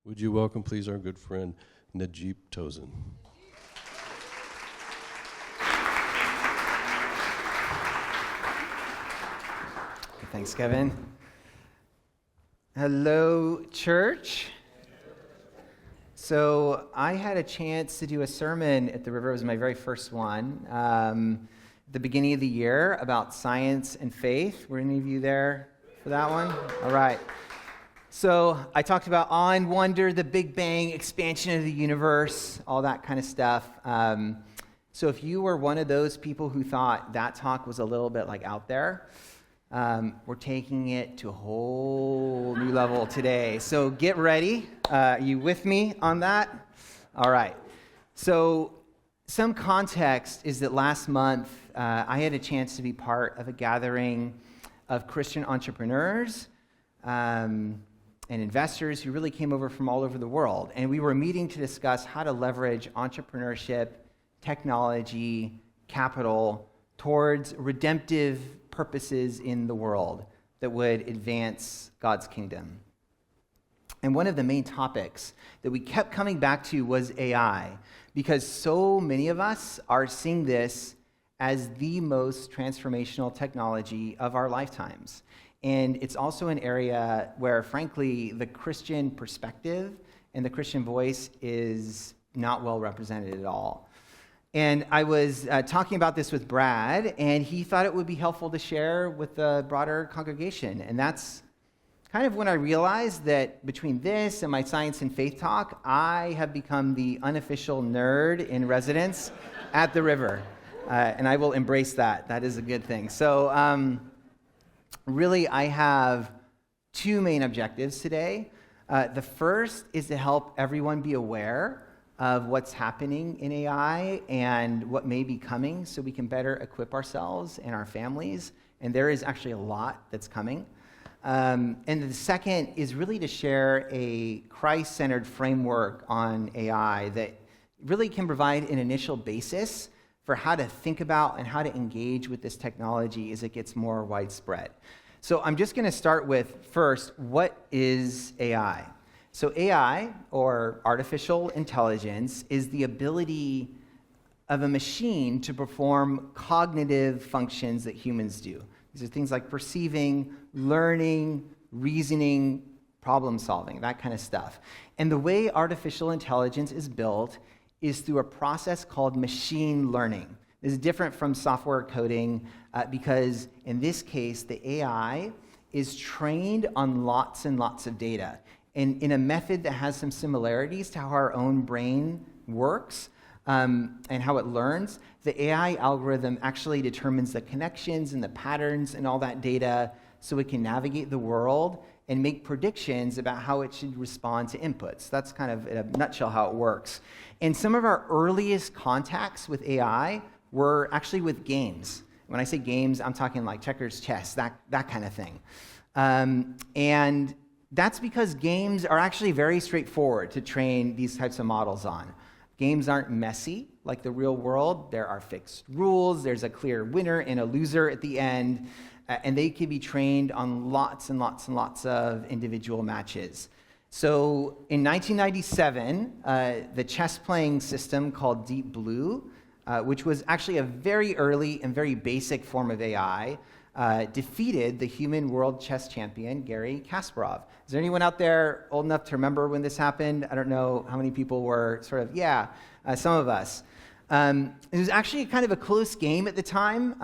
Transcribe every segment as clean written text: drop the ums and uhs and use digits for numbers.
Would you welcome, please, our good friend, Nedjip Tozun. Thanks, Kevin. Hello, church. So I had a chance to do a sermon at the River. It was my very first one at the beginning of the year about science and faith. Were any of you there for that one? All right. So I talked about awe and wonder, the Big Bang, expansion of the universe, all that kind of stuff. So if you were one of those people who thought that talk was a little bit like out there, we're taking it to a whole new level today. So get ready. Are you with me on that? All right. So some context is that last month I had a chance to be part of a gathering of Christian entrepreneurs and investors who really came over from all over the world. And we were meeting to discuss how to leverage entrepreneurship, technology, capital towards redemptive purposes in the world that would advance God's kingdom. And one of the main topics that we kept coming back to was AI, because so many of us are seeing this as the most transformational technology of our lifetimes. And it's also an area where, frankly, the Christian perspective and the Christian voice is not well represented at all. And I was talking about this with Brad, and he thought it would be helpful to share with the broader congregation. And that's kind of when I realized that between this and my science and faith talk, I have become the unofficial nerd in residence at the River. And I will embrace that. That is a good thing. So really, I have two main objectives today. The first is to help everyone be aware of what's happening in AI and what may be coming so we can better equip ourselves and our families. And there is actually a lot that's coming. And the second is really to share a Christ-centered framework on AI that really can provide an initial basis for how to think about and how to engage with this technology as it gets more widespread. So I'm just going to start with, first, what is AI? So AI, or artificial intelligence, is the ability of a machine to perform cognitive functions that humans do. These are things like perceiving, learning, reasoning, problem solving, that kind of stuff. And the way artificial intelligence is built is through a process called machine learning. This is different from software coding because in this case, the AI is trained on lots and lots of data, and in a method that has some similarities to how our own brain works and how it learns. The AI algorithm actually determines the connections and the patterns and all that data so it can navigate the world and make predictions about how it should respond to inputs. That's kind of, in a nutshell, how it works. And some of our earliest contacts with AI were actually with games. When I say games, I'm talking like checkers, chess, that kind of thing. And that's because games are actually very straightforward to train these types of models on. Games aren't messy like the real world. There are fixed rules. There's a clear winner and a loser at the end. And they can be trained on lots and lots and lots of individual matches. So in 1997, the chess playing system called Deep Blue, which was actually a very early and very basic form of AI, defeated the human world chess champion, Garry Kasparov. Is there anyone out there old enough to remember when this happened? I don't know how many people were sort of, some of us. It was actually kind of a close game at the time,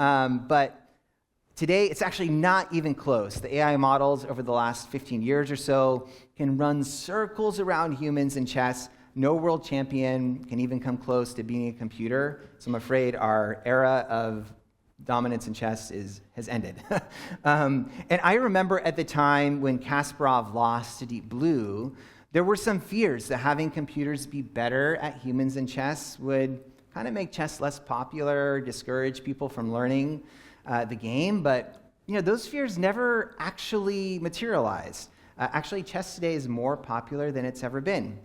but today, it's actually not even close. The AI models over the last 15 years or so can run circles around humans in chess. No world champion can even come close to being a computer. So I'm afraid our era of dominance in chess has ended. And I remember at the time when Kasparov lost to Deep Blue, there were some fears that having computers be better at humans in chess would kind of make chess less popular, discourage people from learning the game, but those fears never actually materialized. Actually, chess today is more popular than it's ever been.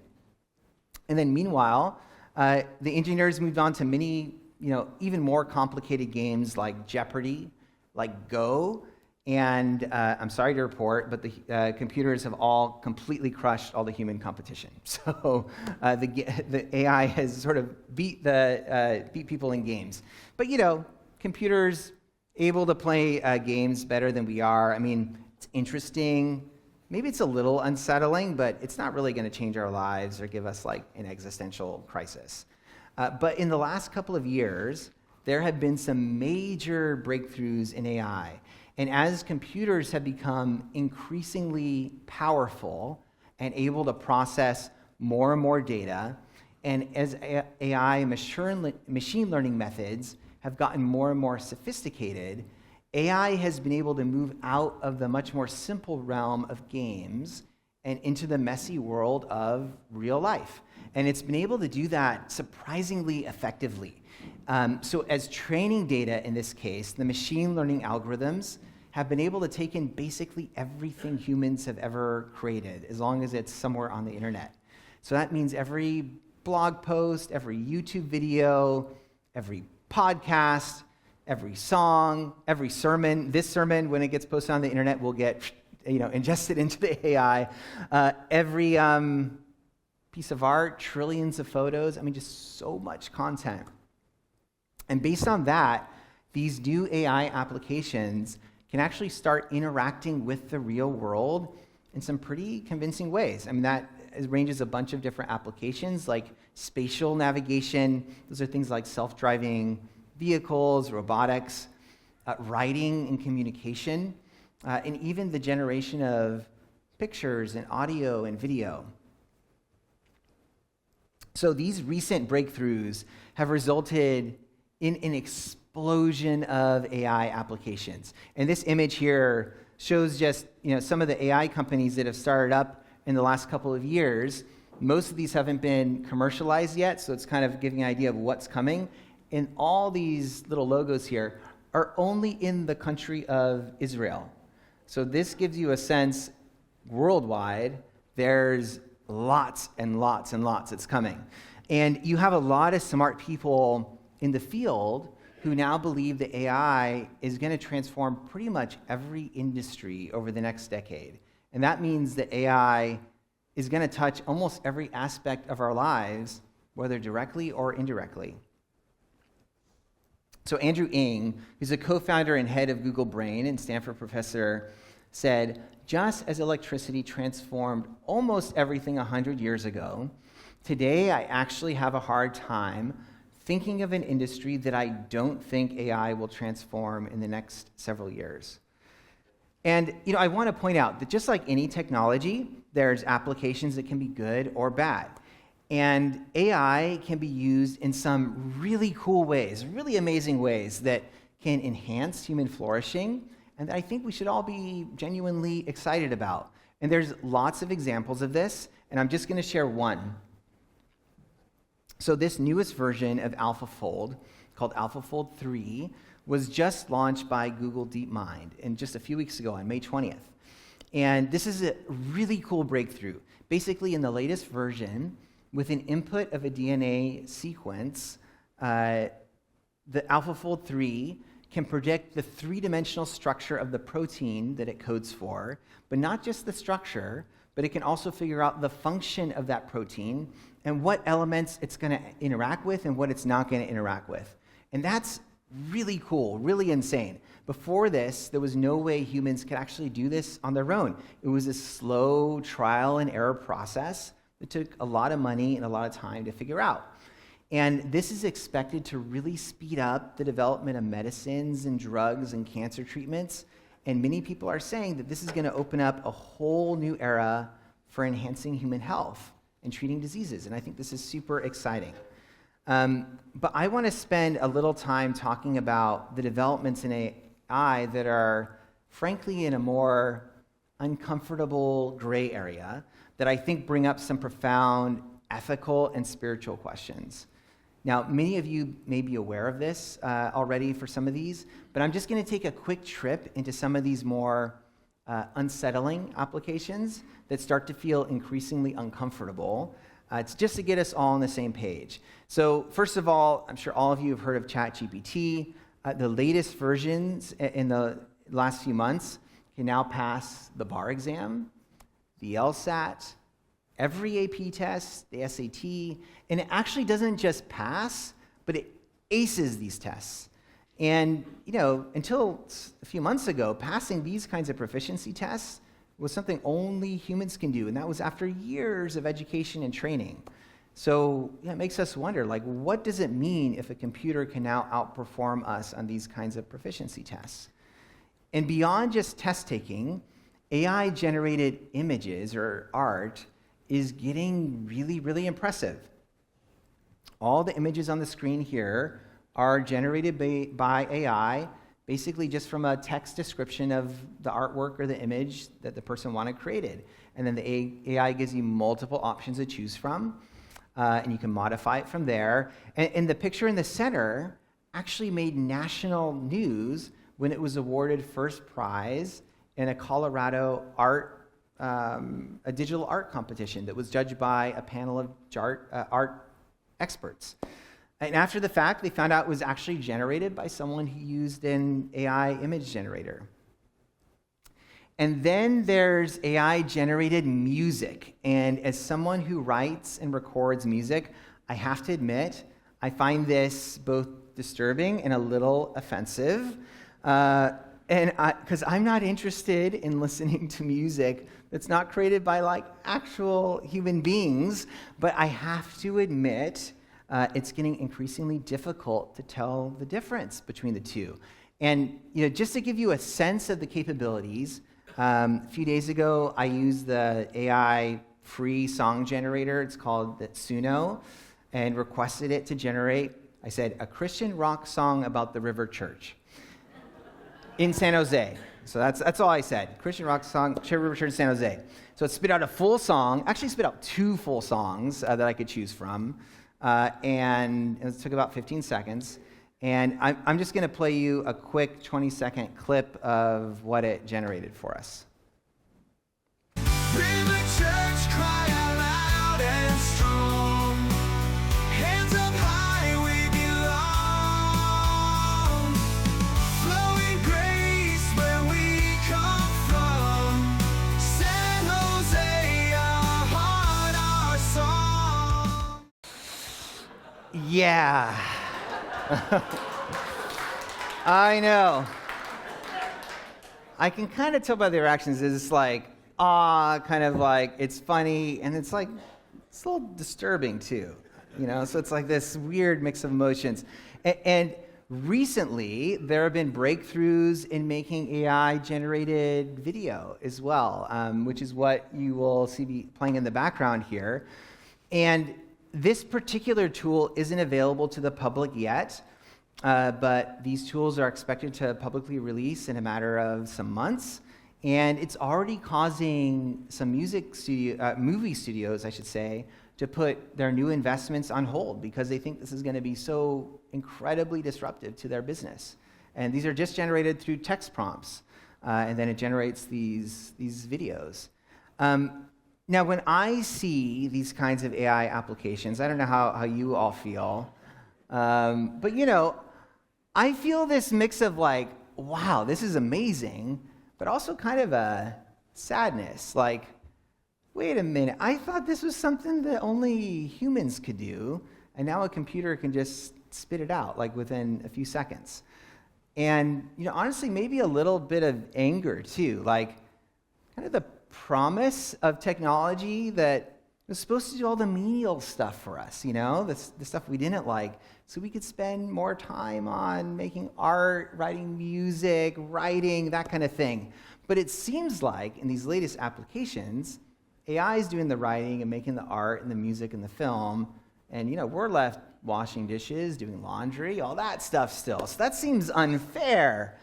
And then meanwhile, the engineers moved on to many, even more complicated games like Jeopardy, like Go, And I'm sorry to report, but the computers have all completely crushed all the human competition. So the AI has sort of beat people in games. But computers able to play games better than we are. I mean, it's interesting. Maybe it's a little unsettling, but it's not really going to change our lives or give us like an existential crisis. But in the last couple of years, there have been some major breakthroughs in AI. And as computers have become increasingly powerful and able to process more and more data, and as AI machine learning methods have gotten more and more sophisticated, AI has been able to move out of the much more simple realm of games and into the messy world of real life. And it's been able to do that surprisingly effectively. So as training data in this case, the machine learning algorithms have been able to take in basically everything humans have ever created, as long as it's somewhere on the internet. So that means every blog post, every YouTube video, every podcast, every song, every sermon. This sermon, when it gets posted on the internet, will get ingested into the AI. Every piece of art, trillions of photos. I mean, just so much content. And based on that, these new AI applications can actually start interacting with the real world in some pretty convincing ways. I mean, that ranges a bunch of different applications, like spatial navigation. Those are things like self-driving vehicles, robotics, writing and communication, and even the generation of pictures and audio and video. So these recent breakthroughs have resulted in an explosion of AI applications. And this image here shows just some of the AI companies that have started up in the last couple of years. Most of these haven't been commercialized yet, so it's kind of giving an idea of what's coming. And all these little logos here are only in the country of Israel. So this gives you a sense worldwide, there's lots and lots and lots that's coming. And you have a lot of smart people in the field who now believe that AI is going to transform pretty much every industry over the next decade. And that means that AI is going to touch almost every aspect of our lives, whether directly or indirectly. So Andrew Ng, who's a co-founder and head of Google Brain and Stanford professor, said, just as electricity transformed almost everything 100 years ago, today I actually have a hard time thinking of an industry that I don't think AI will transform in the next several years. And I want to point out that just like any technology, there's applications that can be good or bad. And AI can be used in some really cool ways, really amazing ways that can enhance human flourishing, and that I think we should all be genuinely excited about. And there's lots of examples of this, and I'm just going to share one. So this newest version of AlphaFold, called AlphaFold 3, was just launched by Google DeepMind and just a few weeks ago on May 20th. And this is a really cool breakthrough. Basically, in the latest version, with an input of a DNA sequence, the AlphaFold 3 can predict the three-dimensional structure of the protein that it codes for, but not just the structure, but it can also figure out the function of that protein and what elements it's going to interact with and what it's not going to interact with. And that's really cool, really insane. Before this, there was no way humans could actually do this on their own. It was a slow trial and error process that took a lot of money and a lot of time to figure out. And this is expected to really speed up the development of medicines and drugs and cancer treatments. And many people are saying that this is going to open up a whole new era for enhancing human health and treating diseases. And I think this is super exciting. But I want to spend a little time talking about the developments in AI that are, frankly, in a more uncomfortable gray area that I think bring up some profound ethical and spiritual questions. Now, many of you may be aware of this already for some of these, but I'm just going to take a quick trip into some of these more unsettling applications that start to feel increasingly uncomfortable. It's just to get us all on the same page. So first of all, I'm sure all of you have heard of ChatGPT. The latest versions in the the last few months can now pass the bar exam, the LSAT, every AP test, the SAT, and it actually doesn't just pass, but it aces these tests. And, until a few months ago, passing these kinds of proficiency tests was something only humans can do, and that was after years of education and training. So it makes us wonder, what does it mean if a computer can now outperform us on these kinds of proficiency tests? And beyond just test taking, AI-generated images or art is getting really, really impressive. All the images on the screen here are generated by AI, basically just from a text description of the artwork or the image that the person wanted created. And then the AI gives you multiple options to choose from, and you can modify it from there. And the picture in the center actually made national news when it was awarded first prize in a Colorado a digital art competition that was judged by a panel of art experts. And after the fact, they found out it was actually generated by someone who used an AI image generator. And then there's AI-generated music. And as someone who writes and records music, I have to admit, I find this both disturbing and a little offensive. Because I'm not interested in listening to music that's not created by actual human beings, but I have to admit it's getting increasingly difficult to tell the difference between the two. And just to give you a sense of the capabilities, a few days ago I used the AI free song generator. It's called the Suno, and requested it to generate. I said a Christian rock song about the River Church in San Jose. So that's all I said. Christian rock song, River Church in San Jose. So it spit out a full song, actually spit out 2 full songs that I could choose from. And it took about 15 seconds. And I'm just going to play you a quick 20-second clip of what it generated for us. River Church, cry out loud and strong. Hands up high, we belong. Flowing grace where we come from. San Jose, our heart, our song. Yeah. I know. I can kind of tell by their reactions. It's kind of it's funny, and it's a little disturbing too, So it's this weird mix of emotions. And recently, there have been breakthroughs in making AI-generated video as well, which is what you will see playing in the background here. And this particular tool isn't available to the public yet, but these tools are expected to publicly release in a matter of some months. And it's already causing some movie studios, I should say, to put their new investments on hold because they think this is going to be so incredibly disruptive to their business. And these are just generated through text prompts, and then it generates these videos. Now, when I see these kinds of AI applications, I don't know how you all feel, but I feel this mix of wow, this is amazing, but also kind of a sadness. Wait a minute, I thought this was something that only humans could do, and now a computer can just spit it out within a few seconds. And honestly, maybe a little bit of anger too, kind of the promise of technology that was supposed to do all the menial stuff for us, the stuff we didn't like, so we could spend more time on making art, writing music, writing, that kind of thing. But it seems like in these latest applications, AI is doing the writing and making the art and the music and the film, and we're left washing dishes, doing laundry, all that stuff still. So that seems unfair.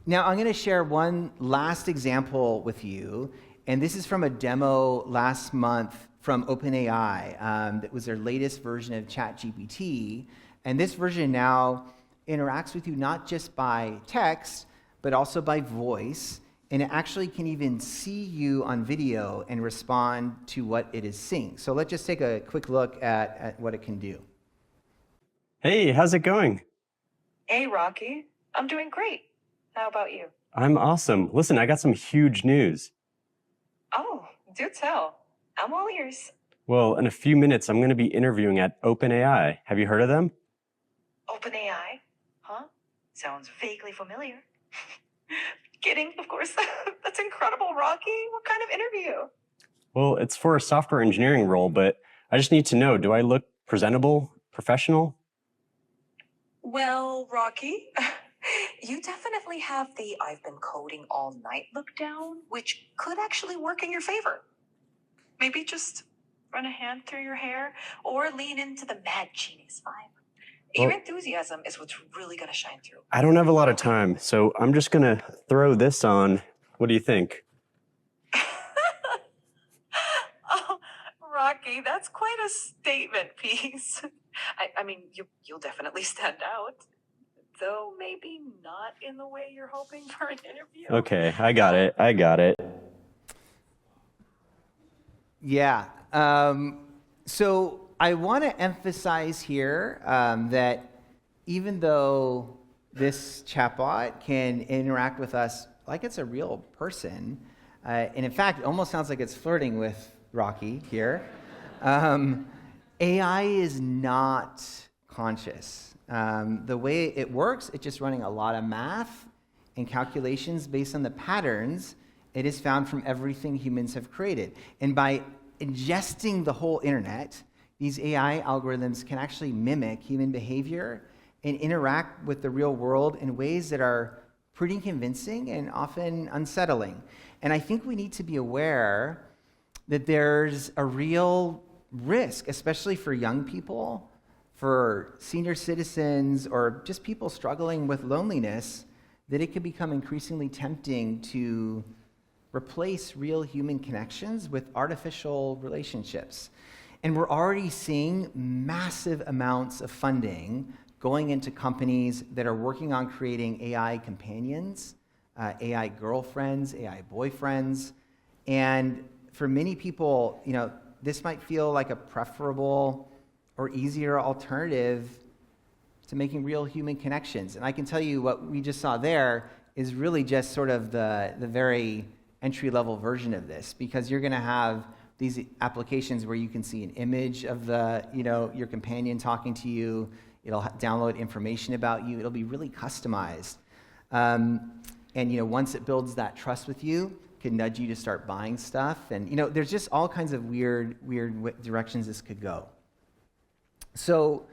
Now, I'm going to share one last example with you, and this is from a demo last month from OpenAI. That was their latest version of ChatGPT, and this version now interacts with you not just by text, but also by voice, and it actually can even see you on video and respond to what it is seeing. So let's just take a quick look at what it can do. Hey, how's it going? Hey, Rocky. I'm doing great. How about you? I'm awesome. Listen, I got some huge news. Oh, do tell. I'm all ears. Well, in a few minutes, I'm going to be interviewing at OpenAI. Have you heard of them? OpenAI? Huh? Sounds vaguely familiar. Kidding, of course. That's incredible, Rocky. What kind of interview? Well, it's for a software engineering role, but I just need to know, do I look presentable, professional? Well, Rocky, you definitely have the I've been coding all night look down, which could actually work in your favor. Maybe just run a hand through your hair or lean into the mad genius vibe. Your Well- enthusiasm is what's really going to shine through. I don't have a lot of time, so I'm just going to throw this on. What do you think? Oh, Rocky, that's quite a statement piece. I mean, you'll definitely stand out. Though maybe not in the way you're hoping for an interview. Okay, I got it. Yeah. So I want to emphasize here that even though this chatbot can interact with us like it's a real person, and in fact, it almost sounds like it's flirting with Rocky here, AI is not conscious. The way it works, it's just running a lot of math and calculations based on the patterns it is found from everything humans have created. And by ingesting the whole internet, these AI algorithms can actually mimic human behavior and interact with the real world in ways that are pretty convincing and often unsettling. And I think we need to be aware that there's a real risk, especially for young people, for senior citizens, or just people struggling with loneliness, that it could become increasingly tempting to replace real human connections with artificial relationships. And we're already seeing massive amounts of funding going into companies that are working on creating AI companions, AI girlfriends, AI boyfriends. And for many people, this might feel like a preferable or easier alternative to making real human connections. And I can tell you what we just saw there is really just sort of the very entry-level version of this, because you're going to have these applications where you can see an image of your companion talking to you. It'll download information about you. It'll be really customized. And once it builds that trust with you, it can nudge you to start buying stuff. And there's just all kinds of weird directions this could go. So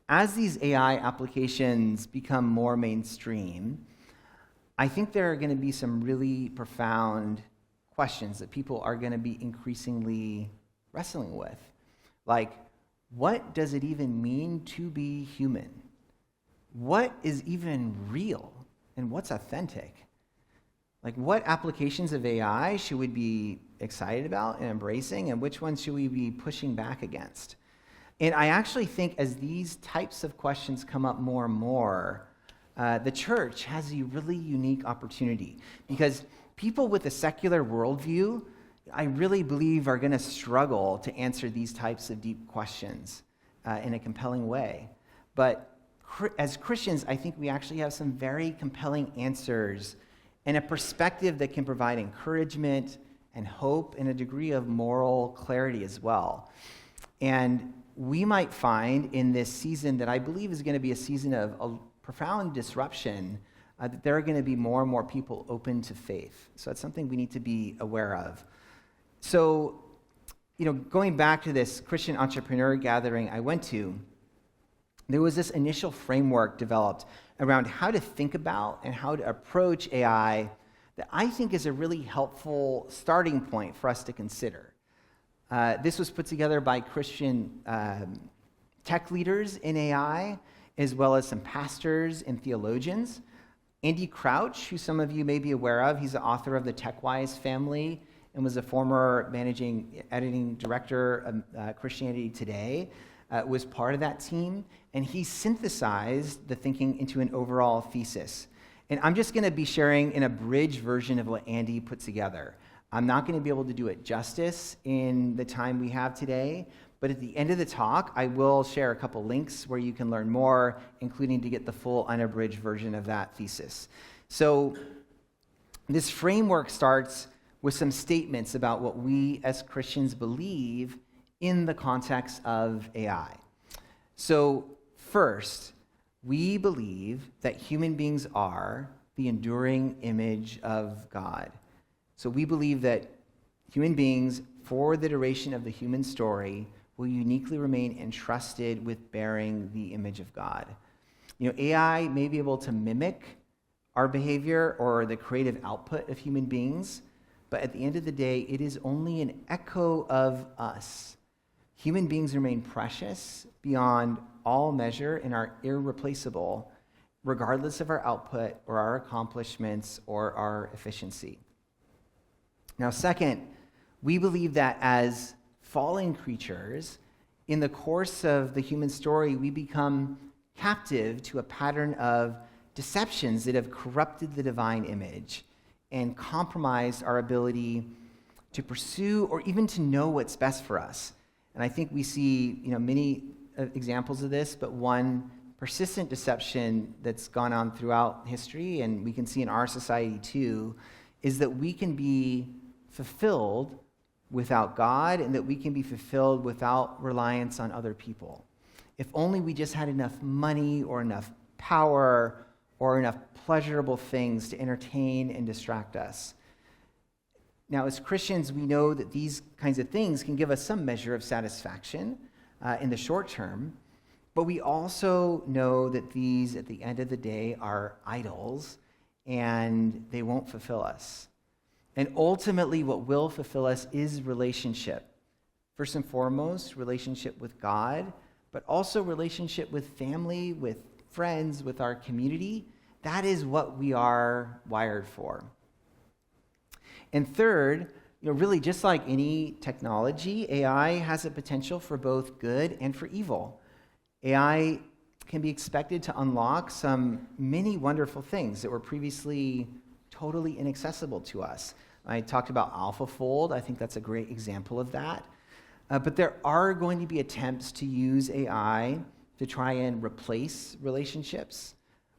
as these AI applications become more mainstream, I think there are going to be some really profound questions that people are going to be increasingly wrestling with. Like, what does it even mean to be human? What is even real? And what's authentic? Like, what applications of AI should we be excited about and embracing, and which ones should we be pushing back against? And I actually think as these types of questions come up more and more, the church has a really unique opportunity, because people with a secular worldview, I really believe, are going to struggle to answer these types of deep questions in a compelling way. But as Christians, I think we actually have some very compelling answers and a perspective that can provide encouragement and hope and a degree of moral clarity as well. And we might find in this season that I believe is going to be a season of a profound disruption, that there are going to be more and more people open to faith. So that's something we need to be aware of. So, going back to this Christian entrepreneur gathering I went to, there was this initial framework developed around how to think about and how to approach AI that I think is a really helpful starting point for us to consider. This was put together by Christian tech leaders in AI, as well as some pastors and theologians. Andy Crouch, who some of you may be aware of, he's the author of the TechWise family and was a former managing editing director of Christianity Today, was part of that team, and he synthesized the thinking into an overall thesis. And I'm just going to be sharing an abridged version of what Andy put together. I'm not going to be able to do it justice in the time we have today, but at the end of the talk, I will share a couple links where you can learn more, including to get the full unabridged version of that thesis. So this framework starts with some statements about what we as Christians believe in the context of AI. So first, we believe that human beings are the enduring image of God. So we believe that human beings, for the duration of the human story, will uniquely remain entrusted with bearing the image of God. AI may be able to mimic our behavior or the creative output of human beings, but at the end of the day, it is only an echo of us. Human beings remain precious beyond all measure and are irreplaceable, regardless of our output or our accomplishments or our efficiency. Now, second, we believe that as fallen creatures, in the course of the human story, we become captive to a pattern of deceptions that have corrupted the divine image and compromised our ability to pursue or even to know what's best for us. And I think we see, many examples of this, but one persistent deception that's gone on throughout history, and we can see in our society too, is that we can be fulfilled without God and that we can be fulfilled without reliance on other people. If only we just had enough money or enough power or enough pleasurable things to entertain and distract us. Now, as Christians, we know that these kinds of things can give us some measure of satisfaction in the short term, but we also know that these, at the end of the day, are idols, and they won't fulfill us. And ultimately, what will fulfill us is relationship. First and foremost, relationship with God, but also relationship with family, with friends, with our community. That is what we are wired for. And third, really just like any technology, AI has a potential for both good and for evil. AI can be expected to unlock some many wonderful things that were previously totally inaccessible to us. I talked about AlphaFold. I think that's a great example of that. But there are going to be attempts to use AI to try and replace relationships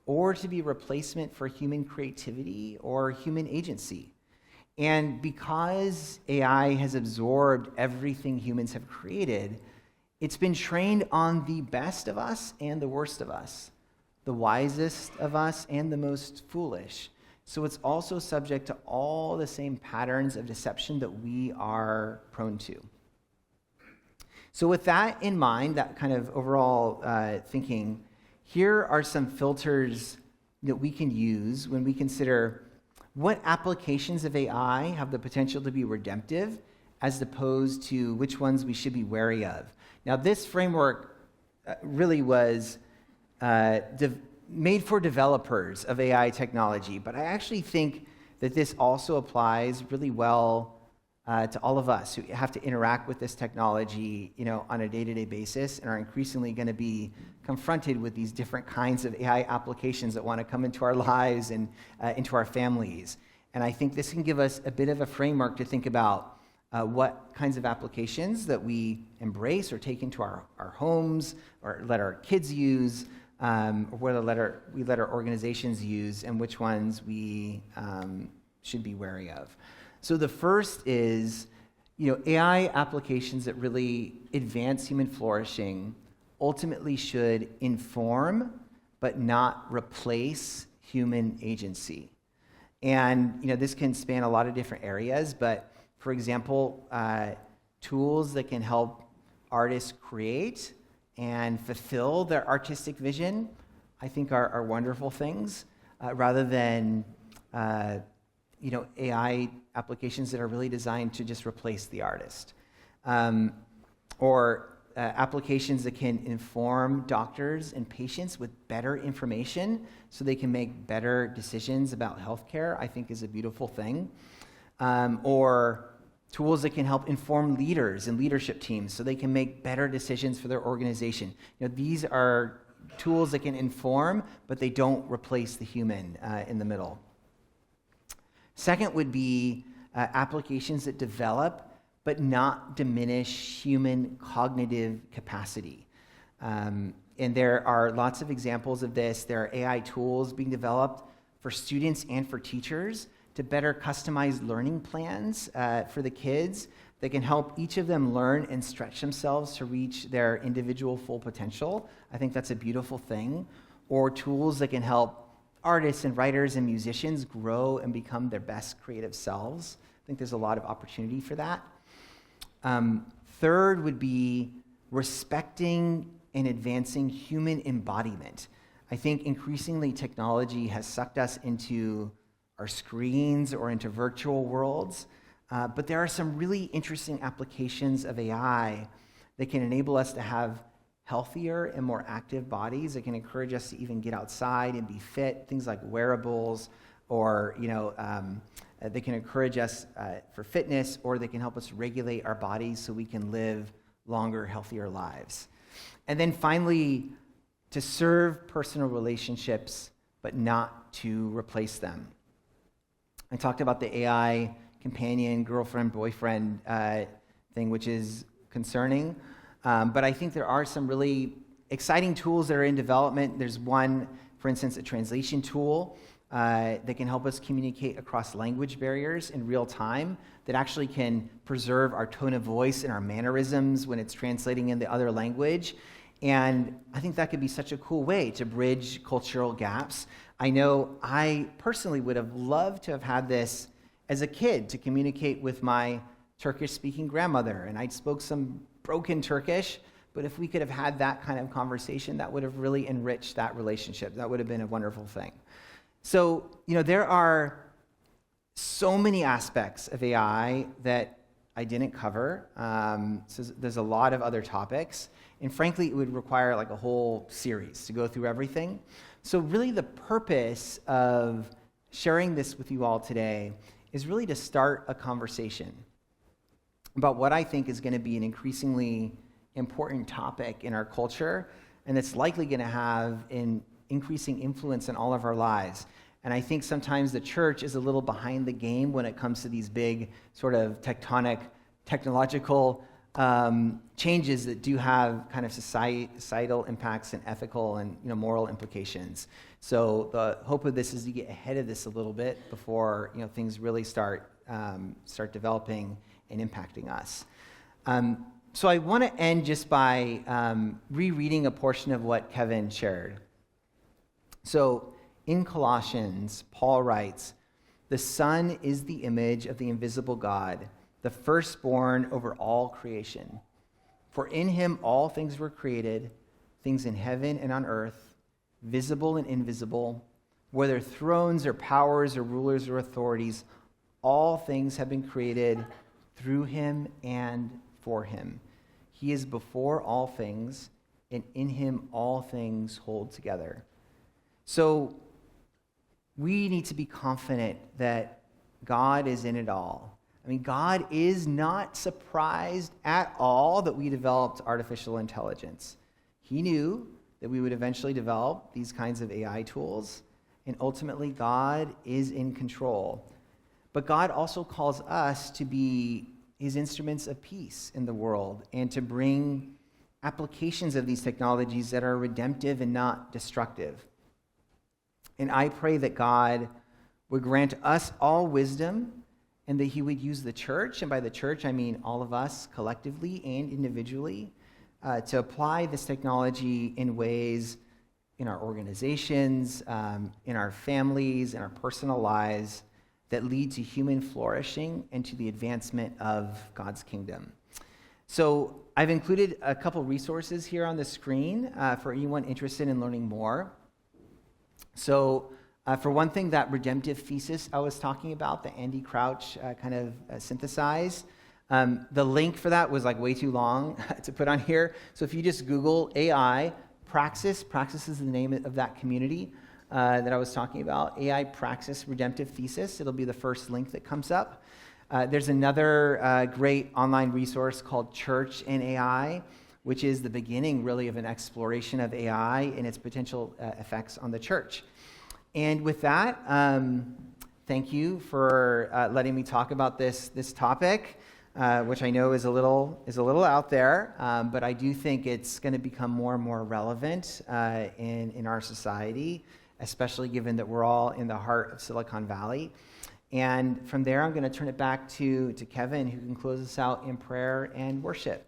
or to be a replacement for human creativity or human agency. And because AI has absorbed everything humans have created, it's been trained on the best of us and the worst of us, the wisest of us and the most foolish. So it's also subject to all the same patterns of deception that we are prone to. So with that in mind, that kind of overall thinking, here are some filters that we can use when we consider what applications of AI have the potential to be redemptive as opposed to which ones we should be wary of. Now, this framework really was made for developers of AI technology, but I actually think that this also applies really well to all of us who have to interact with this technology, on a day-to-day basis and are increasingly going to be confronted with these different kinds of AI applications that want to come into our lives and into our families. And I think this can give us a bit of a framework to think about what kinds of applications that we embrace or take into our homes or let our kids use, or whether we let our organizations use, and which ones we should be wary of. So the first is, AI applications that really advance human flourishing ultimately should inform but not replace human agency. And, this can span a lot of different areas, but for example, tools that can help artists create and fulfill their artistic vision, I think are wonderful things, rather than AI applications that are really designed to just replace the artist. Or applications that can inform doctors and patients with better information so they can make better decisions about healthcare, I think is a beautiful thing. Or tools that can help inform leaders and leadership teams so they can make better decisions for their organization. These are tools that can inform, but they don't replace the human in the middle. Second would be applications that develop but not diminish human cognitive capacity. And there are lots of examples of this. There are AI tools being developed for students and for teachers to better customize learning plans for the kids that can help each of them learn and stretch themselves to reach their individual full potential. I think that's a beautiful thing. Or tools that can help artists and writers and musicians grow and become their best creative selves. I think there's a lot of opportunity for that. Third would be respecting and advancing human embodiment. I think increasingly technology has sucked us into our screens or into virtual worlds, but there are some really interesting applications of AI that can enable us to have healthier and more active bodies. That can encourage us to even get outside and be fit, things like wearables, or they can encourage us for fitness, or they can help us regulate our bodies so we can live longer, healthier lives. And then finally, to serve personal relationships, but not to replace them. I talked about the AI companion, girlfriend, boyfriend thing, which is concerning. But I think there are some really exciting tools that are in development. There's one, for instance, a translation tool that can help us communicate across language barriers in real time, that actually can preserve our tone of voice and our mannerisms when it's translating in the other language. And I think that could be such a cool way to bridge cultural gaps. I know I personally would have loved to have had this as a kid to communicate with my Turkish-speaking grandmother, and I spoke some broken Turkish, but if we could have had that kind of conversation, that would have really enriched that relationship. That would have been a wonderful thing. So, there are so many aspects of AI that I didn't cover. So there's a lot of other topics. And frankly, it would require like a whole series to go through everything. So really the purpose of sharing this with you all today is really to start a conversation about what I think is going to be an increasingly important topic in our culture, and it's likely going to have an increasing influence in all of our lives. And I think sometimes the church is a little behind the game when it comes to these big sort of technological changes that do have kind of societal impacts and ethical and moral implications. So the hope of this is to get ahead of this a little bit before things really start developing and impacting us. So I want to end just by rereading a portion of what Kevin shared. So in Colossians, Paul writes, "The Son is the image of the invisible God, the firstborn over all creation. For in him all things were created, things in heaven and on earth, visible and invisible, whether thrones or powers or rulers or authorities, all things have been created through him and for him. He is before all things, and in him all things hold together." So we need to be confident that God is in it all. I mean, God is not surprised at all that we developed artificial intelligence. He knew that we would eventually develop these kinds of AI tools, and ultimately God is in control. But God also calls us to be his instruments of peace in the world and to bring applications of these technologies that are redemptive and not destructive. And I pray that God would grant us all wisdom, and that he would use the church, and by the church I mean all of us collectively and individually, to apply this technology in ways in our organizations, in our families, in our personal lives, that lead to human flourishing and to the advancement of God's kingdom. So I've included a couple resources here on the screen for anyone interested in learning more. So for one thing, that redemptive thesis I was talking about, that Andy Crouch kind of synthesized, the link for that was like way too long to put on here. So if you just Google AI Praxis is the name of that community that I was talking about, AI Praxis redemptive thesis. It'll be the first link that comes up. There's another great online resource called Church and AI, which is the beginning really of an exploration of AI and its potential effects on the church. And with that, thank you for letting me talk about this topic, which I know is a little out there, but I do think it's going to become more and more relevant in our society especially given that we're all in the heart of Silicon Valley. And from there, I'm going to turn it back to Kevin, who can close us out in prayer and worship.